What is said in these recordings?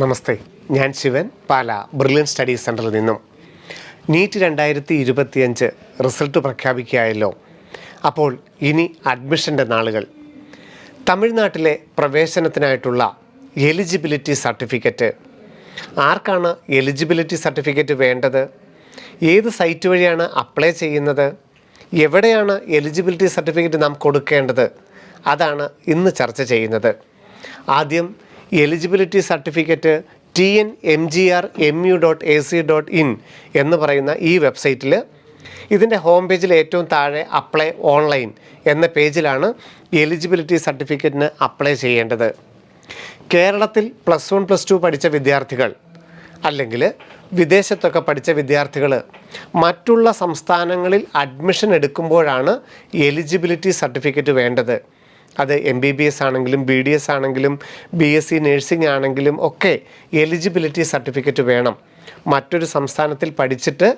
നമസ്തേ, ഞാൻ ശിവൻ, പാല brilliant studies സെൻ്ററിൽ നിന്നും. നീറ്റ് 2025 റിസൾട്ട് പ്രഖ്യാപിക്കുകയായല്ലോ. അപ്പോൾ ഇനി അഡ്മിഷൻ്റെ നാളുകൾ. തമിഴ്നാട്ടിലെ പ്രവേശനത്തിനായിട്ടുള്ള എലിജിബിലിറ്റി സർട്ടിഫിക്കറ്റ്. ആർക്കാണ് എലിജിബിലിറ്റി സർട്ടിഫിക്കറ്റ് വേണ്ടത്? ഏത് സൈറ്റ് വഴിയാണ് അപ്ലൈ ചെയ്യുന്നത്? എവിടെയാണ് എലിജിബിലിറ്റി സർട്ടിഫിക്കറ്റ് നാം കൊടുക്കേണ്ടത്? അതാണ് ഇന്ന് ചർച്ച ചെയ്യുന്നത്. ആദ്യം എലിജിബിലിറ്റി സർട്ടിഫിക്കറ്റ് TNMGRMU.ac.in എന്ന് പറയുന്ന ഈ വെബ്സൈറ്റിൽ ഇതിൻ്റെ ഹോം പേജിൽ ഏറ്റവും താഴെ അപ്ലൈ ഓൺലൈൻ എന്ന പേജിലാണ് എലിജിബിലിറ്റി സർട്ടിഫിക്കറ്റിന് അപ്ലൈ ചെയ്യേണ്ടത്. കേരളത്തിൽ +1 +2 പഠിച്ച വിദ്യാർത്ഥികൾ അല്ലെങ്കിൽ വിദേശത്തൊക്കെ പഠിച്ച വിദ്യാർത്ഥികൾ മറ്റുള്ള സംസ്ഥാനങ്ങളിൽ അഡ്മിഷൻ എടുക്കുമ്പോഴാണ് എലിജിബിലിറ്റി സർട്ടിഫിക്കറ്റ് വേണ്ടത്. അത് MBBS ആണെങ്കിലും BDS ആണെങ്കിലും BSc നഴ്സിംഗ് ആണെങ്കിലും ഒക്കെ എലിജിബിലിറ്റി സർട്ടിഫിക്കറ്റ് വേണം. മറ്റൊരു സംസ്ഥാനത്തിൽ പഠിച്ചിട്ട്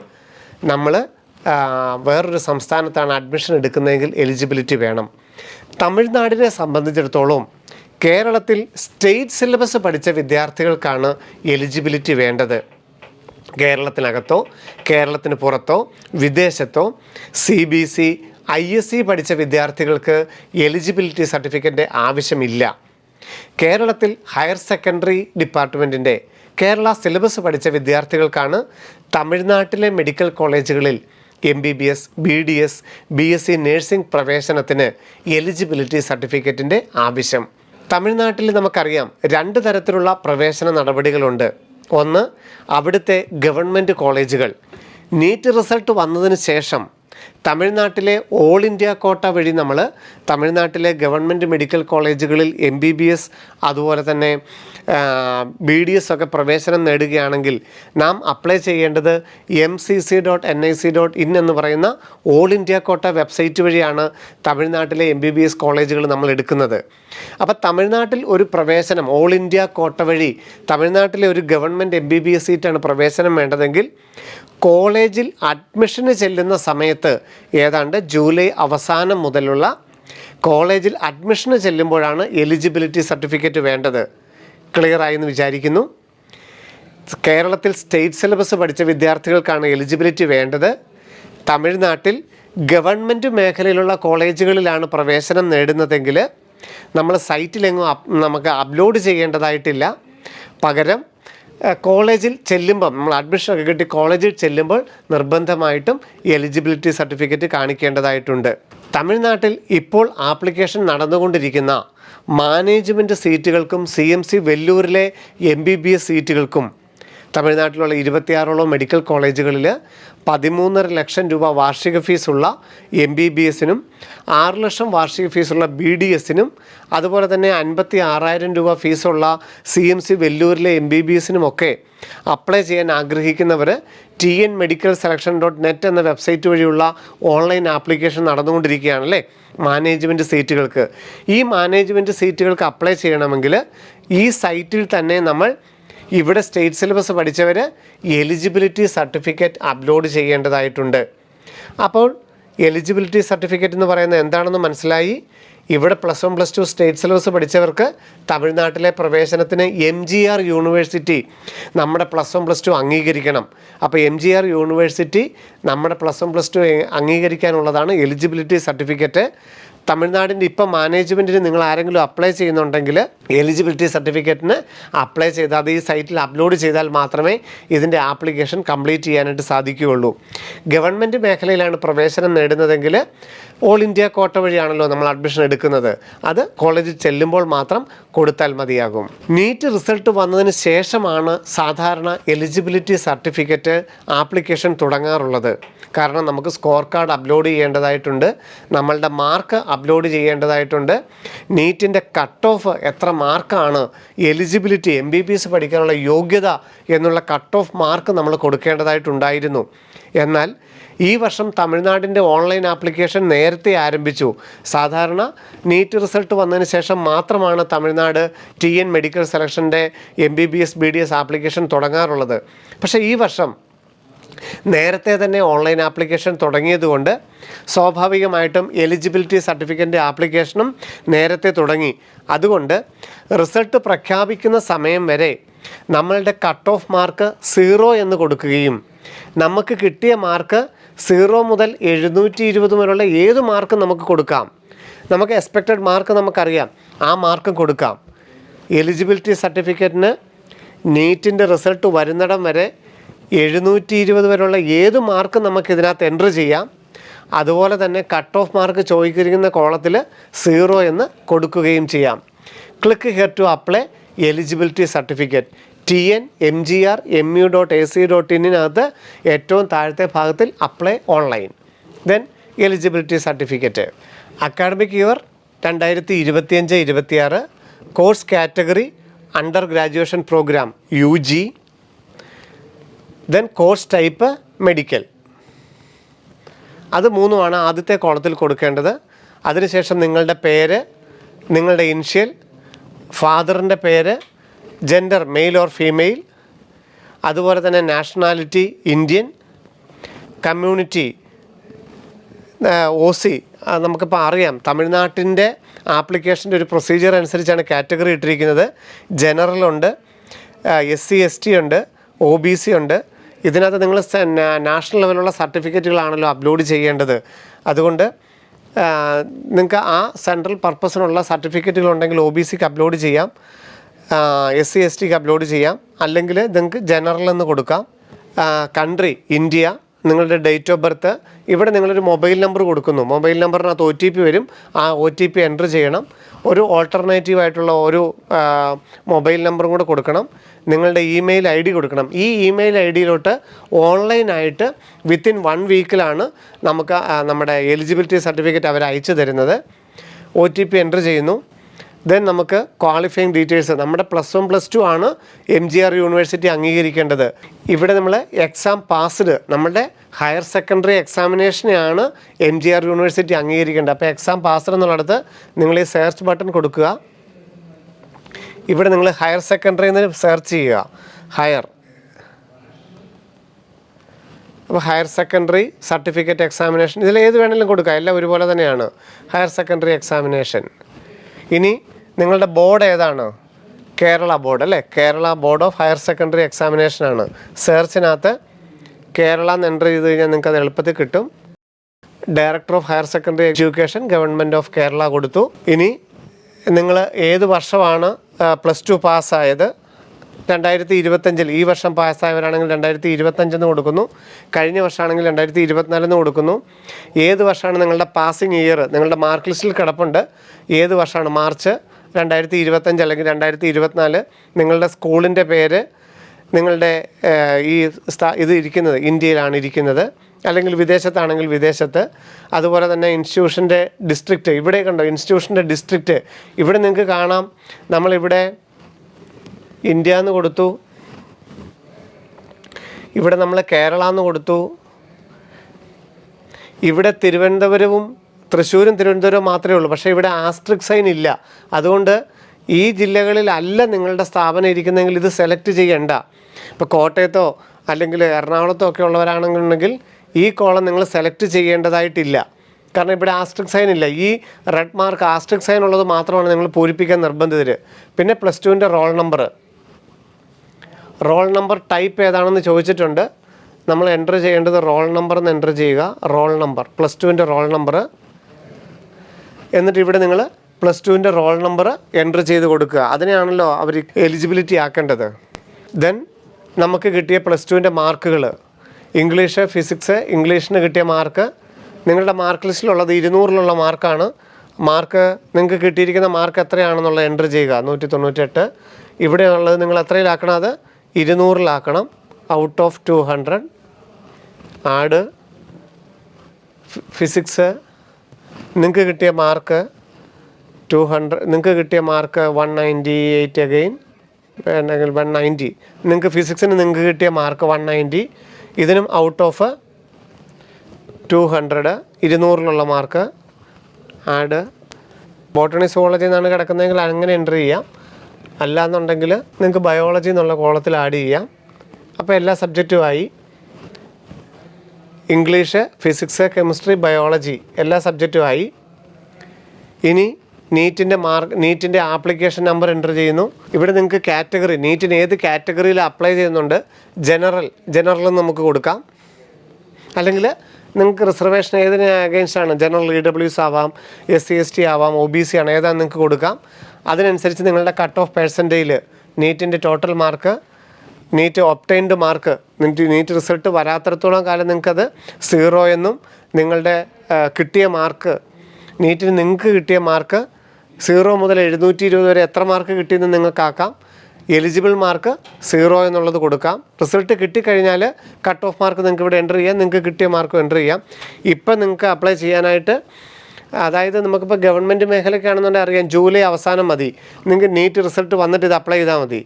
നമ്മൾ വേറൊരു സംസ്ഥാനത്താണ് അഡ്മിഷൻ എടുക്കുന്നതെങ്കിൽ എലിജിബിലിറ്റി വേണം. തമിഴ്നാടിനെ സംബന്ധിച്ചിടത്തോളം കേരളത്തിൽ സ്റ്റേറ്റ് സിലബസ് പഠിച്ച വിദ്യാർത്ഥികൾക്കാണ് എലിജിബിലിറ്റി വേണ്ടത്. കേരളത്തിനകത്തോ കേരളത്തിന് പുറത്തോ വിദേശത്തോ CBC ISC പഠിച്ച വിദ്യാർത്ഥികൾക്ക് എലിജിബിലിറ്റി സർട്ടിഫിക്കറ്റ് ആവശ്യമില്ല. കേരളത്തിൽ ഹയർ സെക്കൻഡറി ഡിപ്പാർട്ട്മെൻറ്റിൻ്റെ കേരള സിലബസ് പഠിച്ച വിദ്യാർത്ഥികൾക്കാണ് തമിഴ്നാട്ടിലെ മെഡിക്കൽ കോളേജുകളിൽ MBBS BDS BSc നഴ്സിംഗ് പ്രവേശനത്തിന് എലിജിബിലിറ്റി സർട്ടിഫിക്കറ്റിൻ്റെ ആവശ്യം. തമിഴ്നാട്ടിൽ നമുക്കറിയാം 2 തരത്തിലുള്ള പ്രവേശന നടപടികളുണ്ട്. ഒന്ന്, അവിടുത്തെ ഗവൺമെൻറ് കോളേജുകൾ. നീറ്റ് റിസൾട്ട് വന്നതിന് ശേഷം തമിഴ്നാട്ടിലെ ഓൾ ഇന്ത്യ കോട്ട വഴി നമ്മൾ തമിഴ്നാട്ടിലെ ഗവൺമെൻറ് മെഡിക്കൽ കോളേജുകളിൽ MBBS അതുപോലെ തന്നെ BDS ഒക്കെ പ്രവേശനം നേടുകയാണെങ്കിൽ നാം അപ്ലൈ ചെയ്യേണ്ടത് MCC.nic.in എന്ന് പറയുന്ന ഓൾ ഇന്ത്യ കോട്ട വെബ്സൈറ്റ് വഴിയാണ് തമിഴ്നാട്ടിലെ MBBS കോളേജുകൾ നമ്മൾ എടുക്കുന്നത്. അപ്പോൾ തമിഴ്നാട്ടിൽ ഒരു പ്രവേശനം ഓൾ ഇന്ത്യ കോട്ട വഴി തമിഴ്നാട്ടിലെ ഒരു ഗവൺമെൻറ് MBBS സീറ്റാണ് പ്രവേശനം വേണ്ടതെങ്കിൽ കോളേജിൽ അഡ്മിഷന് ചെല്ലുന്ന സമയത്ത് ഏതാണ്ട് ജൂലൈ അവസാനം മുതലുള്ള കോളേജിൽ അഡ്മിഷന് ചെല്ലുമ്പോഴാണ് എലിജിബിലിറ്റി സർട്ടിഫിക്കറ്റ് വേണ്ടത്. ക്ലിയറായി എന്ന് വിചാരിക്കുന്നു. കേരളത്തിൽ സ്റ്റേറ്റ് സിലബസ് പഠിച്ച വിദ്യാർത്ഥികൾക്കാണ് എലിജിബിലിറ്റി വേണ്ടത്. തമിഴ്നാട്ടിൽ ഗവൺമെൻറ് മേഖലയിലുള്ള കോളേജുകളിലാണ് പ്രവേശനം നേടുന്നതെങ്കിൽ നമ്മൾ സൈറ്റിലെങ്ങും നമുക്ക് അപ്ലോഡ് ചെയ്യേണ്ടതായിട്ടില്ല. പകരം കോളേജിൽ ചെല്ലുമ്പം നമ്മൾ അഡ്മിഷനൊക്കെ കിട്ടി കോളേജിൽ ചെല്ലുമ്പോൾ നിർബന്ധമായിട്ടും എലിജിബിലിറ്റി സർട്ടിഫിക്കറ്റ് കാണിക്കേണ്ടതായിട്ടുണ്ട്. തമിഴ്നാട്ടിൽ ഇപ്പോൾ ആപ്ലിക്കേഷൻ നടന്നുകൊണ്ടിരിക്കുന്ന മാനേജ്മെൻറ്റ് സീറ്റുകൾക്കും CMC വെല്ലൂരിലെ MBBS സീറ്റുകൾക്കും തമിഴ്നാട്ടിലുള്ള 26ഓളം മെഡിക്കൽ കോളേജുകളിൽ 13.5 ലക്ഷം രൂപ വാർഷിക ഫീസുള്ള MBBSനും 6 ലക്ഷം വാർഷിക ഫീസുള്ള BDSനും അതുപോലെ തന്നെ 56,000 രൂപ ഫീസുള്ള CMC വെല്ലൂരിലെ MBBSനും ഒക്കെ അപ്ലൈ ചെയ്യാൻ ആഗ്രഹിക്കുന്നവർ TNMedicalSelection.net എന്ന വെബ്സൈറ്റ് വഴിയുള്ള ഓൺലൈൻ ആപ്ലിക്കേഷൻ നടന്നുകൊണ്ടിരിക്കുകയാണല്ലേ മാനേജ്മെൻറ്റ് സീറ്റുകൾക്ക്. ഈ മാനേജ്മെൻറ്റ് സീറ്റുകൾക്ക് അപ്ലൈ ചെയ്യണമെങ്കിൽ ഈ സൈറ്റിൽ തന്നെ നമ്മൾ ഇവിടെ സ്റ്റേറ്റ് സിലബസ് പഠിച്ചവർ എലിജിബിലിറ്റി സർട്ടിഫിക്കറ്റ് അപ്ലോഡ് ചെയ്യേണ്ടതായിട്ടുണ്ട്. അപ്പോൾ എലിജിബിലിറ്റി സർട്ടിഫിക്കറ്റ് എന്ന് പറയുന്നത് എന്താണെന്ന് മനസ്സിലായി. ഇവിടെ +1 +2 സ്റ്റേറ്റ് സിലബസ് പഠിച്ചവർക്ക് തമിഴ്നാട്ടിലെ പ്രവേശനത്തിന് MGR യൂണിവേഴ്സിറ്റി നമ്മുടെ +1 +2 അംഗീകരിക്കണം. അപ്പോൾ MGR യൂണിവേഴ്സിറ്റി നമ്മുടെ +1 +2 അംഗീകരിക്കാനുള്ളതാണ് എലിജിബിലിറ്റി സർട്ടിഫിക്കറ്റ്. തമിഴ്നാടിൻ്റെ ഇപ്പം മാനേജ്മെൻറ്റിന് നിങ്ങൾ ആരെങ്കിലും അപ്ലൈ ചെയ്യുന്നുണ്ടെങ്കിൽ എലിജിബിലിറ്റി സർട്ടിഫിക്കറ്റിന് അപ്ലൈ ചെയ്താൽ അത് ഈ സൈറ്റിൽ അപ്ലോഡ് ചെയ്താൽ മാത്രമേ ഇതിൻ്റെ ആപ്ലിക്കേഷൻ കംപ്ലീറ്റ് ചെയ്യാനായിട്ട് സാധിക്കുകയുള്ളൂ. ഗവൺമെൻറ് മേഖലയിലാണ് പ്രവേശനം നേടുന്നതെങ്കിൽ ഓൾ ഇന്ത്യ കോട്ട വഴിയാണല്ലോ നമ്മൾ അഡ്മിഷൻ എടുക്കുന്നത്. അത് കോളേജിൽ ചെല്ലുമ്പോൾ മാത്രം കൊടുത്താൽ മതിയാകും. നീറ്റ് റിസൾട്ട് വന്നതിന് ശേഷമാണ് സാധാരണ എലിജിബിലിറ്റി സർട്ടിഫിക്കറ്റ് ആപ്ലിക്കേഷൻ തുടങ്ങാറുള്ളത്. കാരണം നമുക്ക് സ്കോർ കാർഡ് അപ്ലോഡ് ചെയ്യേണ്ടതായിട്ടുണ്ട്, നമ്മളുടെ മാർക്ക് അപ്ലോഡ് ചെയ്യേണ്ടതായിട്ടുണ്ട്. നീറ്റിൻ്റെ കട്ട് ഓഫ് എത്ര മാർക്കാണ് എലിജിബിലിറ്റി MBBS പഠിക്കാനുള്ള യോഗ്യത എന്നുള്ള കട്ട് ഓഫ് മാർക്ക് നമ്മൾ കൊടുക്കേണ്ടതായിട്ടുണ്ടായിരുന്നു. എന്നാൽ ഈ വർഷം തമിഴ്നാടിൻ്റെ ഓൺലൈൻ ആപ്ലിക്കേഷൻ നേരത്തെ ആരംഭിച്ചു. സാധാരണ നീറ്റ് റിസൾട്ട് വന്നതിന് ശേഷം മാത്രമാണ് തമിഴ്നാട് TN മെഡിക്കൽ സെലക്ഷൻ്റെ MBBS BDS ആപ്ലിക്കേഷൻ തുടങ്ങാറുള്ളത്. പക്ഷേ ഈ വർഷം നേരത്തെ തന്നെ ഓൺലൈൻ ആപ്ലിക്കേഷൻ തുടങ്ങിയതുകൊണ്ട് സ്വാഭാവികമായിട്ടും എലിജിബിലിറ്റി സർട്ടിഫിക്കറ്റിൻ്റെ ആപ്ലിക്കേഷനും നേരത്തെ തുടങ്ങി. അതുകൊണ്ട് റിസൾട്ട് പ്രഖ്യാപിക്കുന്ന സമയം വരെ നമ്മളുടെ കട്ട് ഓഫ് മാർക്ക് 0 എന്ന് കൊടുക്കുകയും നമുക്ക് കിട്ടിയ മാർക്ക് 0 മുതൽ 720 വരെയുള്ള ഏത് മാർക്ക് നമുക്ക് കൊടുക്കാം. നമുക്ക് എക്സ്പെക്റ്റഡ് മാർക്ക് നമുക്കറിയാം, ആ മാർക്ക് കൊടുക്കാം. എലിജിബിലിറ്റി സർട്ടിഫിക്കറ്റിന് നീറ്റിൻ്റെ റിസൾട്ട് വരുന്നിടം വരെ 720 വരെയുള്ള ഏത് മാർക്ക് നമുക്ക് ഇതിനകത്ത് എൻട്രി ചെയ്യാം. അതുപോലെ തന്നെ കട്ട് ഓഫ് മാർക്ക് ചോദിച്ചിരിക്കുന്ന കോളത്തിൽ 0 എന്ന് കൊടുക്കുകയും ചെയ്യാം. Click here to apply eligibility certificate. tn.mu.ac.in ഏറ്റവും താഴത്തെ ഭാഗത്തിൽ apply online. Then eligibility certificate. Academic year 2025-26. Course category under graduation program UG. Then course type medical. അത് 3 ആദ്യത്തെ കോളത്തിൽ കൊടുക്കേണ്ടത്. അതിനുശേഷം നിങ്ങളുടെ പേര്, നിങ്ങളുടെ ഇനിഷ്യൽ, ഫാദറിൻ്റെ പേര്, ജെൻഡർ മെയിൽ ഓർ ഫീമെയിൽ, അതുപോലെ തന്നെ നാഷണാലിറ്റി ഇന്ത്യൻ, കമ്മ്യൂണിറ്റി OC. നമുക്കിപ്പോൾ അറിയാം തമിഴ്നാട്ടിൻ്റെ ആപ്ലിക്കേഷൻ്റെ ഒരു പ്രൊസീജിയർ അനുസരിച്ചാണ് കാറ്റഗറി ഇട്ടിരിക്കുന്നത്. ജനറലുണ്ട്, SC ST ഉണ്ട്, OBC ഉണ്ട്. ഇതിനകത്ത് നിങ്ങൾ നാഷണൽ ലെവലുള്ള സർട്ടിഫിക്കറ്റുകളാണല്ലോ അപ്ലോഡ് ചെയ്യേണ്ടത്. അതുകൊണ്ട് നിങ്ങൾക്ക് ആ സെൻട്രൽ പർപ്പസിനുള്ള സർട്ടിഫിക്കറ്റുകളുണ്ടെങ്കിൽ OBCക്ക് അപ്ലോഡ് ചെയ്യാം, SC STക്ക് അപ്ലോഡ് ചെയ്യാം, അല്ലെങ്കിൽ നിങ്ങൾക്ക് ജനറൽ എന്ന് കൊടുക്കാം. കൺട്രി ഇന്ത്യ, നിങ്ങളുടെ ഡേറ്റ് ഓഫ് ബർത്ത്. ഇവിടെ നിങ്ങളൊരു മൊബൈൽ നമ്പർ കൊടുക്കുന്നു. മൊബൈൽ നമ്പറിനകത്ത് OTP വരും. ആ OTP എൻ്റർ ചെയ്യണം. ഒരു ഓൾട്ടർനേറ്റീവ് ആയിട്ടുള്ള ഒരു മൊബൈൽ നമ്പറും കൂടെ കൊടുക്കണം. നിങ്ങളുടെ ഇമെയിൽ ID കൊടുക്കണം. ഈ ഇമെയിൽ IDയിലോട്ട് ഓൺലൈനായിട്ട് വിത്തിൻ 1 വീക്കിലാണ് നമുക്ക് നമ്മുടെ എലിജിബിലിറ്റി സർട്ടിഫിക്കറ്റ് അവർ അയച്ചു തരുന്നത്. OTP എൻ്റർ ചെയ്യുന്നു. ദെൻ നമുക്ക് ക്വാളിഫയിങ് ഡീറ്റെയിൽസ്, നമ്മുടെ +1 +2 ആണ് MGR യൂണിവേഴ്സിറ്റി അംഗീകരിക്കേണ്ടത്. ഇവിടെ നമ്മൾ എക്സാം പാസ്ഡ്, നമ്മുടെ ഹയർ സെക്കൻഡറി എക്സാമിനേഷനെയാണ് MGR യൂണിവേഴ്സിറ്റി അംഗീകരിക്കേണ്ടത്. അപ്പോൾ എക്സാം പാസ്ഡ് എന്നുള്ളിടത്ത് നിങ്ങൾ ഈ സെർച്ച് ബട്ടൺ കൊടുക്കുക. ഇവിടെ നിങ്ങൾ ഹയർ സെക്കൻഡറി എന്ന് സെർച്ച് ചെയ്യുക. ഹയർ, അപ്പോൾ ഹയർ സെക്കൻഡറി സർട്ടിഫിക്കറ്റ് എക്സാമിനേഷൻ, ഇതിൽ ഏത് വേണമെങ്കിലും കൊടുക്കുക, എല്ലാം ഒരുപോലെ തന്നെയാണ്. Higher secondary examination. ഇനി നിങ്ങളുടെ ബോർഡ് ഏതാണ്? കേരള ബോർഡ് അല്ലേ? Kerala board of higher secondary എക്സാമിനേഷനാണ്. സെർച്ചിനകത്ത് കേരള എന്ന് എൻ്റർ ചെയ്ത് കഴിഞ്ഞാൽ നിങ്ങൾക്ക് അത് എളുപ്പത്തിൽ കിട്ടും. Director of higher secondary education government of Kerala കൊടുത്തു. ഇനി നിങ്ങൾ ഏത് വർഷമാണ് +2 പാസ്സായത്? 2025. ഈ വർഷം പാസ്സായവരാണെങ്കിൽ 2025 കൊടുക്കുന്നു. കഴിഞ്ഞ വർഷമാണെങ്കിൽ 2024 കൊടുക്കുന്നു. ഏത് വർഷമാണ് നിങ്ങളുടെ പാസിംഗ് ഇയർ? നിങ്ങളുടെ മാർക്ക് ലിസ്റ്റിൽ കിടപ്പുണ്ട്. ഏത് വർഷമാണ്? മാർച്ച് 2025 അല്ലെങ്കിൽ 2024. നിങ്ങളുടെ സ്കൂളിൻ്റെ പേര്, നിങ്ങളുടെ ഇത് ഇരിക്കുന്നത് ഇന്ത്യയിലാണ് ഇരിക്കുന്നത്, അല്ലെങ്കിൽ വിദേശത്താണെങ്കിൽ വിദേശത്ത്. അതുപോലെ തന്നെ ഇൻസ്റ്റിറ്റ്യൂഷൻ്റെ ഡിസ്ട്രിക്റ്റ്, ഇവിടെ കണ്ടോ ഇൻസ്റ്റിറ്റ്യൂഷൻ്റെ ഡിസ്ട്രിക്റ്റ്. ഇവിടെ നിങ്ങൾക്ക് കാണാം നമ്മളിവിടെ ഇന്ത്യ എന്ന് കൊടുത്തു, ഇവിടെ നമ്മൾ കേരള എന്ന് കൊടുത്തു. ഇവിടെ തിരുവനന്തപുരവും തൃശ്ശൂരും തിരുവനന്തപുരവും മാത്രമേ ഉള്ളൂ. പക്ഷേ ഇവിടെ ആസ്ട്രിക് സൈൻ ഇല്ല. അതുകൊണ്ട് ഈ ജില്ലകളിലല്ല നിങ്ങളുടെ സ്ഥാപനം ഇരിക്കുന്നതെങ്കിൽ ഇത് സെലക്ട് ചെയ്യണ്ട. ഇപ്പോൾ കോട്ടയത്തോ അല്ലെങ്കിൽ എറണാകുളത്തോ ഒക്കെ ഉള്ളവരാണെന്നുണ്ടെങ്കിൽ ഈ കോളം നിങ്ങൾ സെലക്ട് ചെയ്യേണ്ടതായിട്ടില്ല. കാരണം ഇവിടെ ആസ്ട്രിക് സൈൻ ഇല്ല. ഈ റെഡ് മാർക്ക് ആസ്ട്രിക് സൈൻ ഉള്ളത് മാത്രമാണ് നിങ്ങൾ പൂരിപ്പിക്കാൻ നിർബന്ധിതർ. പിന്നെ +2ൻ്റെ റോൾ നമ്പർ ടൈപ്പ് ഏതാണെന്ന് ചോദിച്ചിട്ടുണ്ട്. നമ്മൾ എൻ്റർ ചെയ്യേണ്ടത് റോൾ നമ്പർ എന്ന് എൻ്റർ ചെയ്യുക. റോൾ നമ്പർ, +2ൻ്റെ റോൾ നമ്പർ. എന്നിട്ട് ഇവിടെ നിങ്ങൾ +2ൻ്റെ റോൾ നമ്പർ എൻ്റർ ചെയ്ത് കൊടുക്കുക. അതിനെയാണല്ലോ അവർ എലിജിബിലിറ്റി ആക്കേണ്ടത്. ദെൻ നമുക്ക് കിട്ടിയ +2ൻ്റെ മാർക്കുകൾ, ഇംഗ്ലീഷ്, ഫിസിക്സ്, ഇംഗ്ലീഷിന് കിട്ടിയ മാർക്ക്. നിങ്ങളുടെ മാർക്ക് ലിസ്റ്റിലുള്ളത് 200-ലുള്ള മാർക്കാണ്. മാർക്ക് നിങ്ങൾക്ക് കിട്ടിയിരിക്കുന്ന മാർക്ക് എത്രയാണെന്നുള്ളത് എൻ്റർ ചെയ്യുക. 198. ഇവിടെ ഉള്ളത് നിങ്ങൾ എത്രയിലാക്കണം? അത് 200-ലാക്കണം. Out of 200. ആഡ് ഫിസിക്സ്, നിങ്ങൾക്ക് കിട്ടിയ മാർക്ക് 200, നിങ്ങൾക്ക് കിട്ടിയ മാർക്ക് 198 അഗെയിൻ, അല്ലെങ്കിൽ 190. നിങ്ങൾക്ക് ഫിസിക്സിന് നിങ്ങൾക്ക് കിട്ടിയ മാർക്ക് 190. ഇതിനും ഔട്ട് ഓഫ് 200, 200-ലുള്ള മാർക്ക്. ആഡ് ബോട്ടണി സുവോളജി എന്നാണ് കിടക്കുന്നതെങ്കിൽ അങ്ങനെ എൻ്റർ ചെയ്യാം. അല്ലാന്നുണ്ടെങ്കിൽ നിങ്ങൾക്ക് ബയോളജി എന്നുള്ള കോളത്തിൽ ആഡ് ചെയ്യാം. അപ്പോൾ എല്ലാ സബ്ജക്റ്റുമായി ഇംഗ്ലീഷ്, ഫിസിക്സ്, കെമിസ്ട്രി, ബയോളജി എല്ലാ സബ്ജക്റ്റുമായി. ഇനി നീറ്റിൻ്റെ ആപ്ലിക്കേഷൻ നമ്പർ എൻ്റർ ചെയ്യുന്നു. ഇവിടെ നിങ്ങൾക്ക് കാറ്റഗറി, നീറ്റിന് ഏത് കാറ്റഗറിയിൽ അപ്ലൈ ചെയ്യുന്നുണ്ട്, ജനറൽ എന്ന് നമുക്ക് കൊടുക്കാം. അല്ലെങ്കിൽ നിങ്ങൾക്ക് റിസർവേഷൻ ഏതിന് അഗെയിൻസ്റ്റ് ആണ്, ജനറൽ EWS ആവാം, SC/ST ആവാം, OBC ആണ്, ഏതാണെന്ന് നിങ്ങൾക്ക് കൊടുക്കാം. അതിനനുസരിച്ച് നിങ്ങളുടെ കട്ട് ഓഫ് പെർസെൻറ്റേജിൽ നീറ്റിൻ്റെ total mark, NEET obtained mark, NEET result വരാത്തിടത്തോളം കാലം നിങ്ങൾക്കത് 0 എന്നും, നിങ്ങളുടെ കിട്ടിയ മാർക്ക്, നീറ്റിന് നിങ്ങൾക്ക് കിട്ടിയ മാർക്ക് 0 മുതൽ 720 വരെ എത്ര മാർക്ക് കിട്ടിയെന്ന് നിങ്ങൾക്കാക്കാം. എലിജിബിൾ മാർക്ക് 0 എന്നുള്ളത് കൊടുക്കാം. റിസൾട്ട് കിട്ടിക്കഴിഞ്ഞാൽ കട്ട് ഓഫ് മാർക്ക് നിങ്ങൾക്ക് ഇവിടെ എൻ്റർ ചെയ്യാം, നിങ്ങൾക്ക് കിട്ടിയ മാർക്ക് എൻ്റർ ചെയ്യാം. ഇപ്പം നിങ്ങൾക്ക് അപ്ലൈ ചെയ്യാനായിട്ട്, അതായത് നമുക്കിപ്പോൾ ഗവൺമെൻറ് മേഖലയ്ക്കാണെന്നുണ്ടെങ്കിൽ അറിയാം, ജൂലൈ അവസാനം മതി. നിങ്ങൾക്ക് നീറ്റ് റിസൾട്ട് വന്നിട്ട് ഇത് അപ്ലൈ ചെയ്താൽ മതി.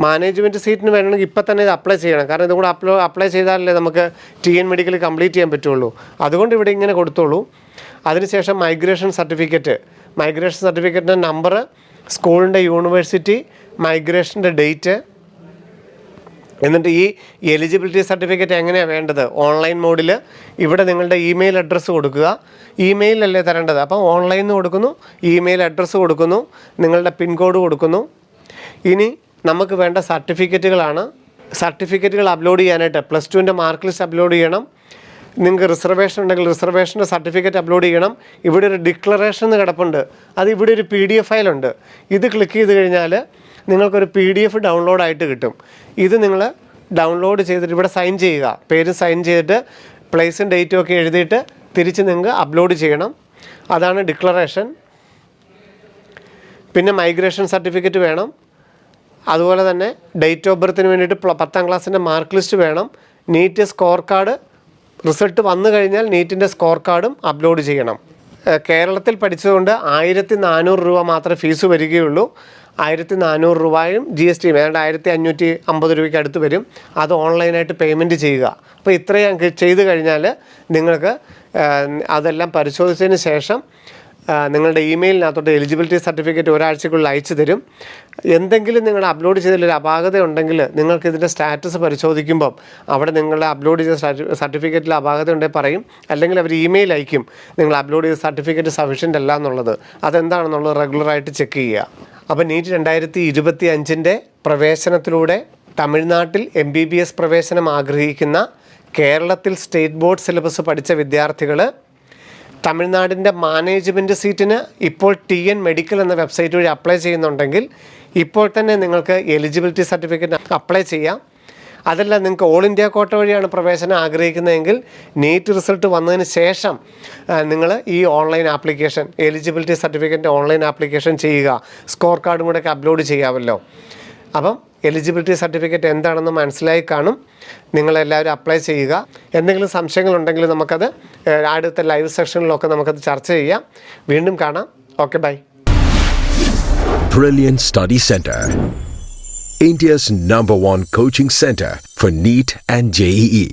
മാനേജ്മെൻറ്റ് സീറ്റിന് വേണമെങ്കിൽ ഇപ്പം തന്നെ ഇത് അപ്ലൈ ചെയ്യണം. കാരണം ഇതും കൂടെ അപ്ലൈ ചെയ്താലല്ലേ നമുക്ക് TN മെഡിക്കൽ കംപ്ലീറ്റ് ചെയ്യാൻ പറ്റുള്ളൂ. അതുകൊണ്ട് ഇവിടെ ഇങ്ങനെ കൊടുത്തോളൂ. അതിനുശേഷം മൈഗ്രേഷൻ സർട്ടിഫിക്കറ്റിൻ്റെ നമ്പർ, സ്കൂളിൻ്റെ യൂണിവേഴ്സിറ്റി, മൈഗ്രേഷൻ്റെ ഡേറ്റ്, എന്നിട്ട് ഈ എലിജിബിലിറ്റി സർട്ടിഫിക്കറ്റ് എങ്ങനെയാണ് വേണ്ടത്, ഓൺലൈൻ മോഡിൽ ഇവിടെ നിങ്ങളുടെ ഇമെയിൽ അഡ്രസ്സ് കൊടുക്കുക. ഇമെയിലല്ലേ തരേണ്ടത്, അപ്പം ഓൺലൈനിൽ നിന്ന് കൊടുക്കുന്നു, ഇമെയിൽ അഡ്രസ്സ് കൊടുക്കുന്നു, നിങ്ങളുടെ പിൻകോഡ് കൊടുക്കുന്നു. ഇനി നമുക്ക് വേണ്ട സർട്ടിഫിക്കറ്റുകൾ അപ്ലോഡ് ചെയ്യാനായിട്ട് +2ൻ്റെ മാർക്ക് ലിസ്റ്റ് അപ്ലോഡ് ചെയ്യണം. നിങ്ങൾക്ക് റിസർവേഷൻ ഉണ്ടെങ്കിൽ റിസർവേഷൻ്റെ സർട്ടിഫിക്കറ്റ് അപ്ലോഡ് ചെയ്യണം. ഇവിടെ ഒരു ഡിക്ലറേഷൻ എന്ന് കിടപ്പുണ്ട്, അത് ഇവിടെ ഒരു PDF ഫയലുണ്ട്. ഇത് ക്ലിക്ക് ചെയ്ത് കഴിഞ്ഞാൽ നിങ്ങൾക്കൊരു PDF ഡൗൺലോഡായിട്ട് കിട്ടും. ഇത് നിങ്ങൾ ഡൗൺലോഡ് ചെയ്തിട്ട് ഇവിടെ സൈൻ ചെയ്യുക, പേര് സൈൻ ചെയ്തിട്ട് പ്ലേസും ഡേറ്റും ഒക്കെ എഴുതിയിട്ട് തിരിച്ച് നിങ്ങൾക്ക് അപ്ലോഡ് ചെയ്യണം. അതാണ് ഡിക്ലറേഷൻ. പിന്നെ മൈഗ്രേഷൻ സർട്ടിഫിക്കറ്റ് വേണം. അതുപോലെ തന്നെ ഡേറ്റ് ഓഫ് ബർത്തിന് വേണ്ടിയിട്ട് 10ാം ക്ലാസ്സിൻ്റെ മാർക്ക് ലിസ്റ്റ് വേണം. നീറ്റ് സ്കോർ കാർഡ് റിസൾട്ട് വന്നു കഴിഞ്ഞാൽ നീറ്റിൻ്റെ സ്കോർ കാർഡും അപ്ലോഡ് ചെയ്യണം. കേരളത്തിൽ പഠിച്ചതുകൊണ്ട് 1400 രൂപ മാത്രമേ ഫീസ് വരികയുള്ളൂ. 1400 രൂപയും GST വേണ്ട 1550 രൂപയ്ക്ക് അടുത്ത് വരും. അത് ഓൺലൈനായിട്ട് പേയ്മെൻറ്റ് ചെയ്യുക. അപ്പോൾ ഇത്രയും ചെയ്ത് കഴിഞ്ഞാൽ നിങ്ങൾക്ക് അതെല്ലാം പരിശോധിച്ചതിന് ശേഷം നിങ്ങളുടെ ഇമെയിലിനകത്തോട്ട് എലിജിബിലിറ്റി സർട്ടിഫിക്കറ്റ് ഒരാഴ്ചക്കുള്ളിൽ അയച്ചു തരും. എന്തെങ്കിലും നിങ്ങൾ അപ്ലോഡ് ചെയ്തതിലൊരു അപാകത ഉണ്ടെങ്കിൽ നിങ്ങൾക്ക് ഇതിൻ്റെ സ്റ്റാറ്റസ് പരിശോധിക്കുമ്പം അവിടെ നിങ്ങളുടെ അപ്ലോഡ് ചെയ്ത സർട്ടിഫിക്കറ്റിൽ അപാകത ഉണ്ടെങ്കിൽ പറയും. അല്ലെങ്കിൽ അവർ ഇമെയിൽ അയക്കും, നിങ്ങൾ അപ്ലോഡ് ചെയ്ത സർട്ടിഫിക്കറ്റ് സഫീഷ്യൻ്റ് അല്ല എന്നുള്ളത്. അതെന്താണെന്നുള്ളത് റെഗുലറായിട്ട് ചെക്ക് ചെയ്യുക. അപ്പോൾ നീറ്റ് 2025ൻ്റെ പ്രവേശനത്തിലൂടെ തമിഴ്നാട്ടിൽ MBBS പ്രവേശനം ആഗ്രഹിക്കുന്ന കേരളത്തിൽ സ്റ്റേറ്റ് ബോർഡ് സിലബസ് പഠിച്ച വിദ്യാർത്ഥികൾ തമിഴ്നാടിൻ്റെ മാനേജ്മെൻറ്റ് സീറ്റിന് ഇപ്പോൾ TN മെഡിക്കൽ എന്ന വെബ്സൈറ്റ് വഴി അപ്ലൈ ചെയ്യുന്നുണ്ടെങ്കിൽ ഇപ്പോൾ തന്നെ നിങ്ങൾക്ക് എലിജിബിലിറ്റി സർട്ടിഫിക്കറ്റ് അപ്ലൈ ചെയ്യാം. അതല്ല നിങ്ങൾക്ക് ഓൾ ഇന്ത്യ കോട്ട വഴിയാണ് പ്രവേശനം ആഗ്രഹിക്കുന്നതെങ്കിൽ നീറ്റ് റിസൾട്ട് വന്നതിന് ശേഷം നിങ്ങൾ ഈ ഓൺലൈൻ ആപ്ലിക്കേഷൻ, എലിജിബിലിറ്റി സർട്ടിഫിക്കറ്റിൻ്റെ ഓൺലൈൻ ആപ്ലിക്കേഷൻ ചെയ്യുക. സ്കോർ കാർഡും കൂടെ അപ്ലോഡ് ചെയ്യാമല്ലോ. അപ്പം എലിജിബിലിറ്റി സർട്ടിഫിക്കറ്റ് എന്താണെന്ന് മനസ്സിലായി കാണും. നിങ്ങളെല്ലാവരും അപ്ലൈ ചെയ്യുക. എന്തെങ്കിലും സംശയങ്ങളുണ്ടെങ്കിൽ നമുക്കത് അടുത്ത ലൈവ് സെഷനിലൊക്കെ നമുക്കത് ചർച്ച ചെയ്യാം. വീണ്ടും കാണാം. Okay, bye. Brilliant Study Center, India's #1 coaching center for NEET and JEE.